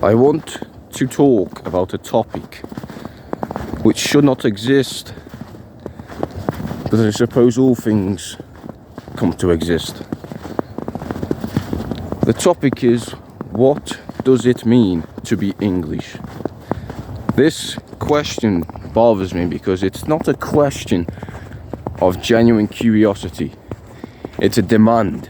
I want to talk about a topic which should not exist, but I suppose all things come to exist. The topic is, what does it mean to be English? This question bothers me because it's not a question of genuine curiosity. It's a demand.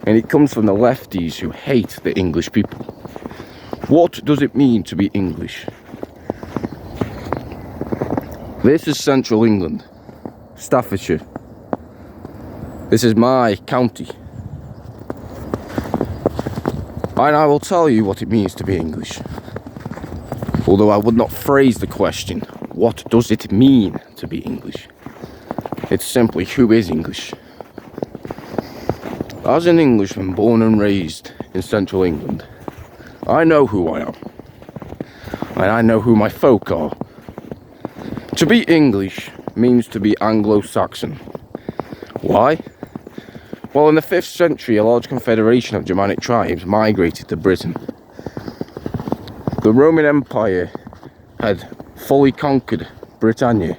And it comes from the lefties who hate the English people. What does it mean to be English? This is central England, Staffordshire. This is my county. And I will tell you what it means to be English. Although I would not phrase the question, what does it mean to be English? It's simply, who is English? As an Englishman born and raised in central England, I know who I am. And I know who my folk are. To be English means to be Anglo-Saxon. Why? Well, in the 5th century, a large confederation of Germanic tribes migrated to Britain. The Roman Empire had fully conquered Britannia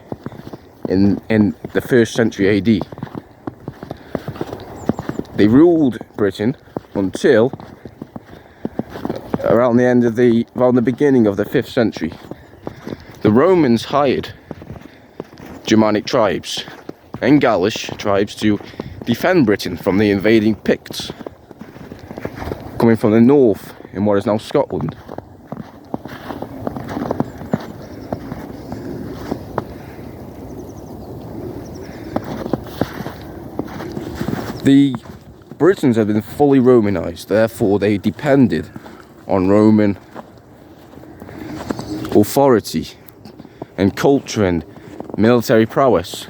in the 1st century AD. They ruled Britain until around the beginning of the 5th century. The Romans hired Germanic tribes and Gaulish tribes to defend Britain from the invading Picts coming from the north in what is now Scotland. The Britons had been fully Romanized, therefore they depended on Roman authority and culture and military prowess.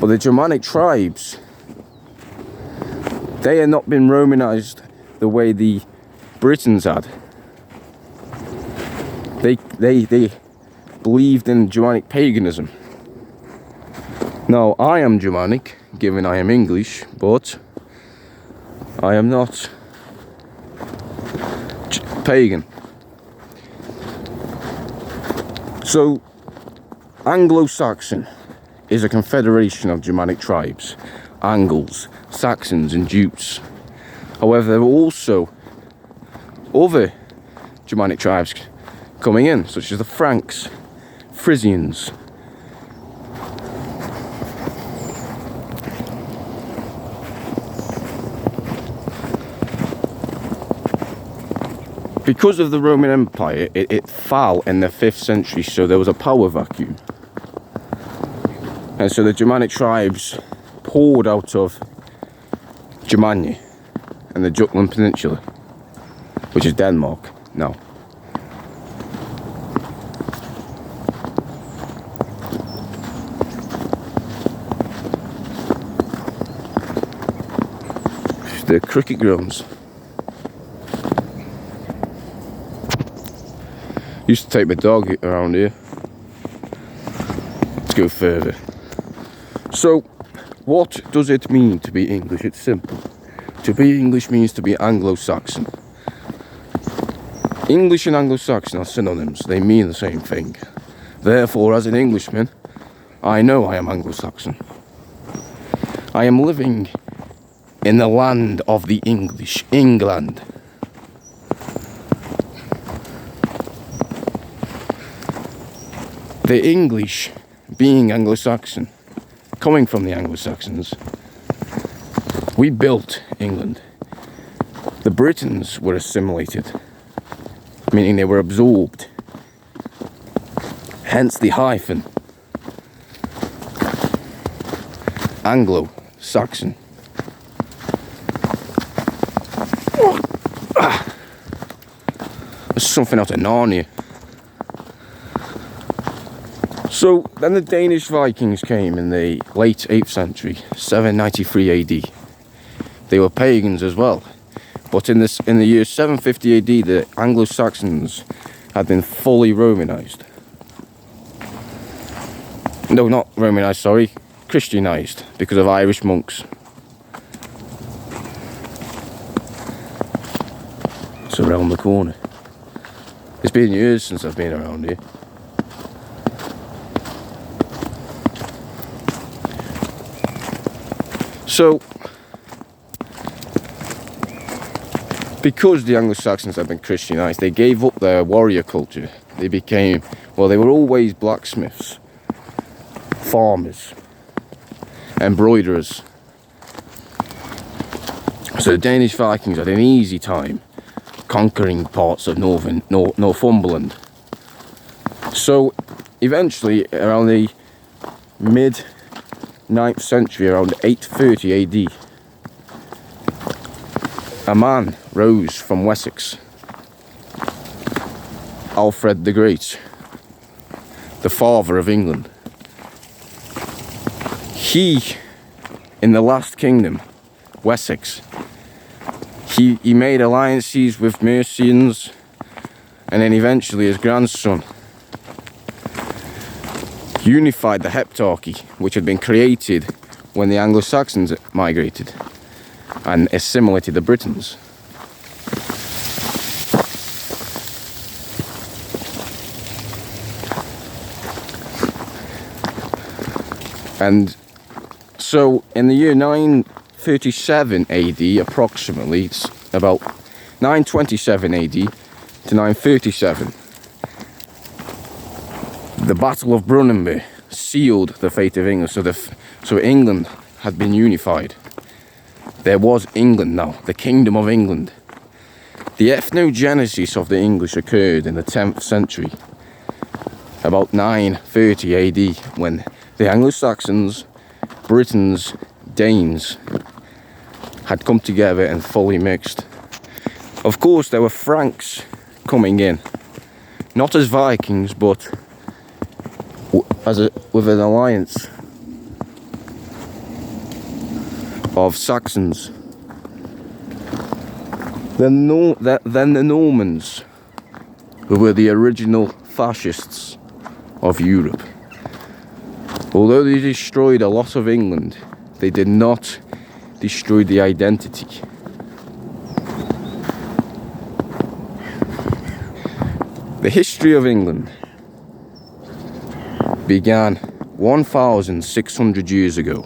But the Germanic tribes, they had not been Romanized the way the Britons had. They believed in Germanic paganism. Now, I am Germanic, given I am English, but I am not pagan. So, Anglo-Saxon is a confederation of Germanic tribes, Angles, Saxons and Jutes. However, there are also other Germanic tribes coming in, such as the Franks, Frisians. Because of the Roman Empire, it fell in the 5th century, so there was a power vacuum. And so the Germanic tribes poured out of Germania and the Jutland Peninsula, which is Denmark now. The cricket grounds. Used to take my dog around here. Let's go further. So, what does it mean to be English? It's simple. To be English means to be Anglo-Saxon. English and Anglo-Saxon are synonyms. They mean the same thing. Therefore, as an Englishman, I know I am Anglo-Saxon. I am living in the land of the English, England. The English, being Anglo-Saxon, coming from the Anglo-Saxons, we built England. The Britons were assimilated, meaning they were absorbed. Hence the hyphen. Anglo-Saxon. There's something out of Narnia. So then the Danish Vikings came in the late 8th century, 793 AD. They were pagans as well. But in the year 750 AD, the Anglo-Saxons had been fully Romanized. No, not Romanized, sorry. Christianized because of Irish monks. It's around the corner. It's been years since I've been around here. So, because the Anglo-Saxons have been Christianized, they gave up their warrior culture. They became, well, they were always blacksmiths, farmers, embroiderers. So the Danish Vikings had an easy time conquering parts of Northumberland. So eventually, around the mid 9th century, around 830 AD, a man rose from Wessex, Alfred the Great, the father of England. He, in the last kingdom, Wessex, he made alliances with Mercians, and then eventually his grandson unified the heptarchy, which had been created when the Anglo-Saxons migrated and assimilated the Britons. And so in the year 937 AD, approximately, it's about 927 AD to 937, the Battle of Brunanburh sealed the fate of England. So England had been unified. There was England now, the Kingdom of England. The ethnogenesis of the English occurred in the 10th century, about 930 AD, when the Anglo-Saxons, Britons, Danes had come together and fully mixed. Of course, there were Franks coming in, not as Vikings, but with an alliance of Saxons. Then the Normans, who were the original fascists of Europe. Although they destroyed a lot of England, they did not destroy the identity. The history of England began 1,600 years ago.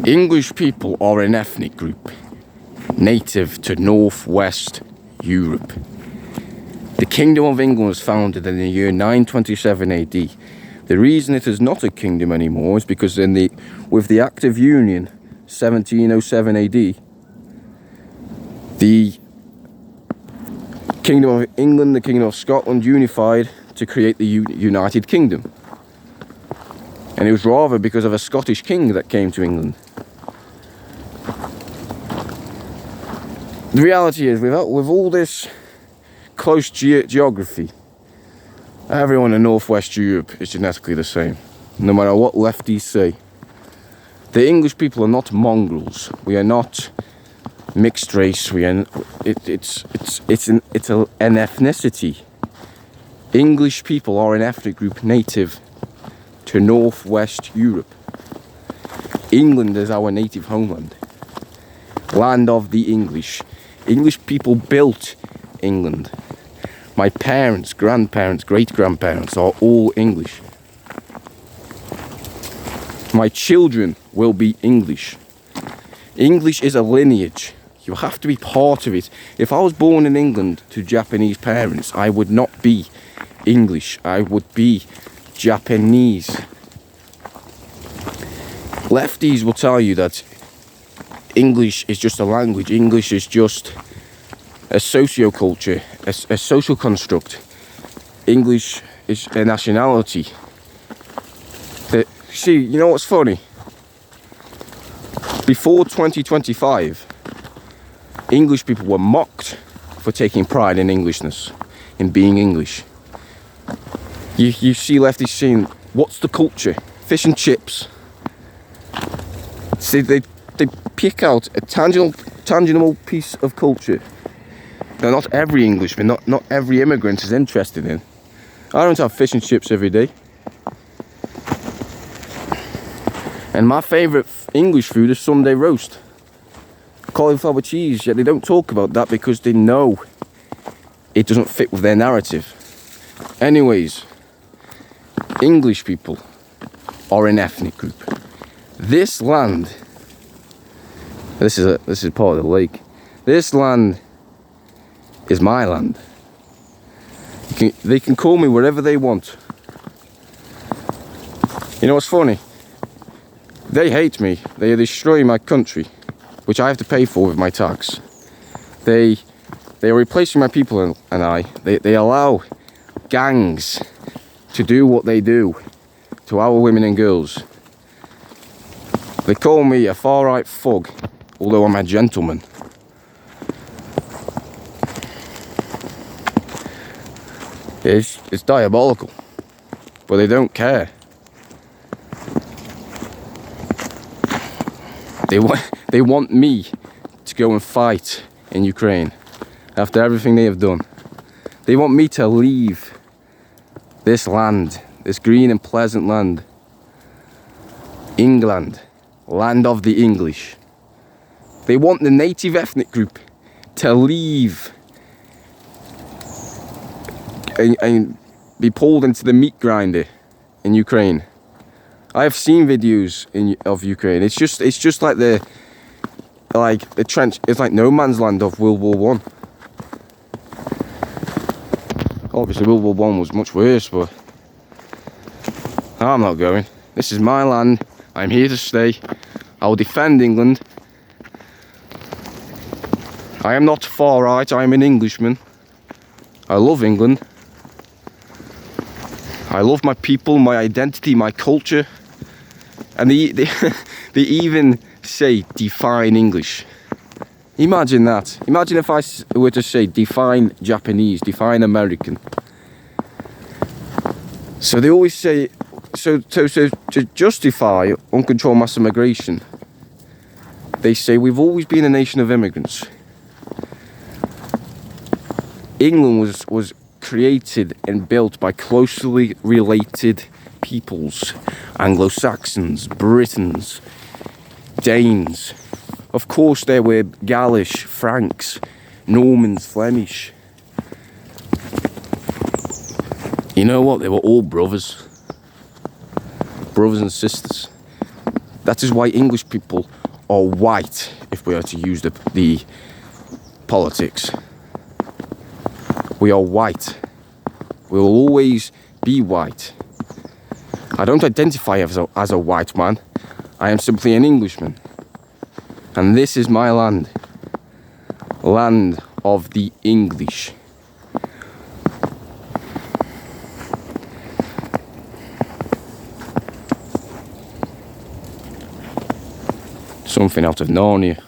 English people are an ethnic group native to northwest Europe. The Kingdom of England was founded in the year 927 AD. The reason it is not a kingdom anymore is because with the Act of Union 1707 AD, the Kingdom of England, the Kingdom of Scotland unified to create the United Kingdom. And it was rather because of a Scottish king that came to England. The reality is, with all this close geography, everyone in northwest Europe is genetically the same, no matter what lefties say. The English people are not mongrels. We are not mixed race. It's an ethnicity. English people are an ethnic group native to northwest Europe. England is our native homeland, land of the English. English people built England. My parents, grandparents, great-grandparents are all English. My children will be English. English is a lineage. You have to be part of it. If I was born in England to Japanese parents, I would not be English. I would be Japanese. Lefties will tell you that English is just a language. English is just a socioculture, a social construct. English is a nationality. See, you know what's funny? Before 2025, English people were mocked for taking pride in Englishness, in being English. You see lefties saying, what's the culture? Fish and chips. See, they pick out a tangible piece of culture that not every Englishman, not every immigrant is interested in. I don't have fish and chips every day. And my favourite English food is Sunday roast. cauliflower cheese, yet they don't talk about that because they know it doesn't fit with their narrative. Anyways, English people are an ethnic group. This land, this is part of the lake. This land is my land. They can call me whatever they want. You know what's funny? They hate me. They are destroying my country, which I have to pay for with my tax. They are replacing my people and I. They allow gangs to do what they do to our women and girls. They call me a far-right thug, although I'm a gentleman. It's diabolical, but they don't care. They want me to go and fight in Ukraine after everything they have done. They want me to leave this land, this green and pleasant land. England, land of the English. They want the native ethnic group to leave and be pulled into the meat grinder in Ukraine. I have seen videos of Ukraine. It's just like the trench. It's like no man's land of World War One. Obviously, World War One was much worse, but I'm not going. This is my land. I'm here to stay. I will defend England. I am not far right. I am an Englishman. I love England. I love my people, my identity, my culture. And they even say define English. Imagine that. Imagine if I were to say define Japanese, define American. So they always say, so to justify uncontrolled mass immigration, they say we've always been a nation of immigrants. England was created and built by closely related peoples. Anglo-Saxons, Britons, Danes. Of course there were Gaulish, Franks, Normans, Flemish. You know what? They were all brothers. Brothers and sisters. That is why English people are white, if we are to use the politics. We are white. We will always be white. I don't identify as a white man. I am simply an Englishman. And this is my land. Land of the English. Something out of Narnia.